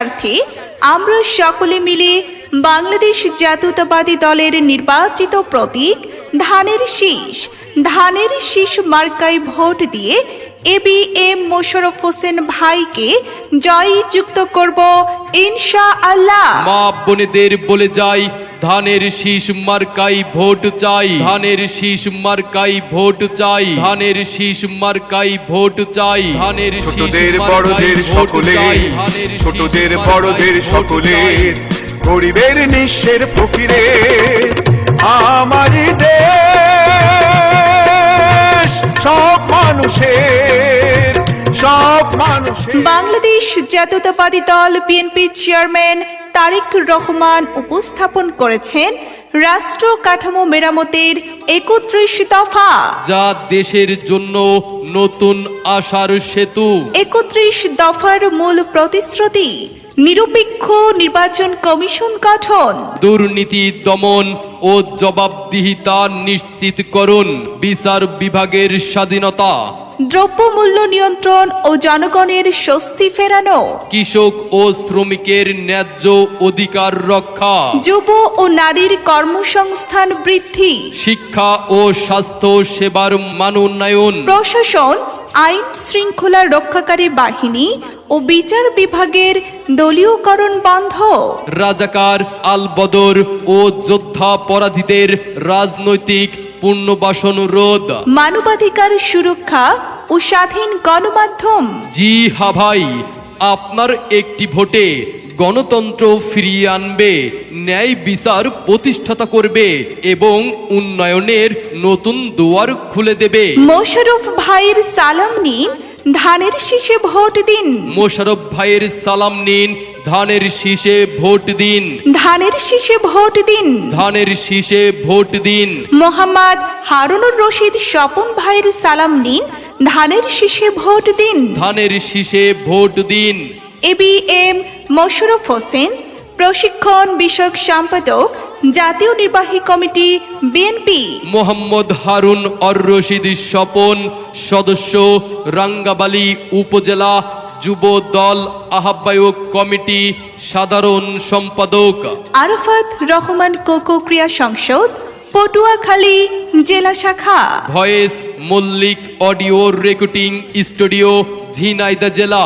স্বার্থে আমরা সকলে মিলে বাংলাদেশ জাতীয়তাবাদী দলের নির্বাচিত প্রতীক ধানের শীষ মার্কায় ভোট দিয়ে ABM মোশাররফ হোসেন ভাইকে জয়যুক্ত করব ইনশাআল্লাহ। মা বোনেদের বলে যাই, ধানের শীষ মার্কাই ভোট চাই, ধানের শীষ মার্কাই ভোট চাই, ধানের শীষ মার্কাই ভোট চাই, ধানের ছোটদের বড়দের সকলে, ছোটদের বড়দের সকলে, গরিবের নিঃস্বের ফকিরে আমারই দেশ, সব মানুষের বাংলাদেশ জাতীয়তাবাদী দল বিএনপি চেয়ারম্যান তারেক রহমান উপস্থাপন করেছেন রাষ্ট্র কাঠামো মেরামতের 31 দফা, যা দেশের জন্য নতুন আশার সেতু। 31 দফার মূল প্রতিশ্রুতি নিরপেক্ষ নির্বাচন কমিশন গঠন, দুর্নীতি দমন ও জবাবদিহিতা নিশ্চিতকরণ, বিচার বিভাগের স্বাধীনতা, দ্রব্যমূল্য নিয়ন্ত্রণ ও জনগণের স্বস্তি ফেরানো, কৃষক ও শ্রমিকের ন্যায্য অধিকার রক্ষা, যুব ও নারীর কর্মসংস্থান বৃদ্ধি, শিক্ষা ও স্বাস্থ্য সেবার মানোন্নয়ন, প্রশাসন, আইন শৃঙ্খলা রক্ষাকারী বাহিনী ও বিচার বিভাগের দলীয়করণ বন্ধ, রাজাকার আলবদর ও যোদ্ধাপরাধীদের রাজনৈতিক পুনর্বাসন রোধ, মানবাধিকার সুরক্ষা ও স্বাধীন গণমাধ্যম। জি হা ভাই, আপনার একটি ভোটে গণতন্ত্র ফিরিয়ে আনবে, ন্যায় বিচার প্রতিষ্ঠাতা করবে এবং উন্নয়নের নতুন দুয়ার খুলে দেবে। মোশাররফ ভাইয়ের সালাম নিন, ধানের শীষে ভোট দিন। মোশাররফ ভাইয়ের সালাম নিন, ধানের শীষে ভোট দিন, ধানের শীষে ভোট দিন, ধানের শীষে ভোট দিন। মোহাম্মদ হারুনুর রশিদ স্বপন ভাইয়ের সালাম নিন, ধানের শীষে ভোট দিন, ধানের শীষে ভোট দিন। ABM মোশাররফ হোসেন, প্রশিক্ষণ বিষয়ক সম্পাদক, জাতীয় নির্বাহী committee BNP. Mohammad Harun or Rashid Swapan, সদস্য, রাঙ্গাবালী উপজেলা যুব দল আহ্বায়ক কমিটি, সাধারণ সম্পাদক। আরাফাত রহমান কোকো ক্রিয়া সংসদ, পটুয়াখালী জেলা শাখা। Voice Mallick audio recording studio, Jhenaidah জেলা।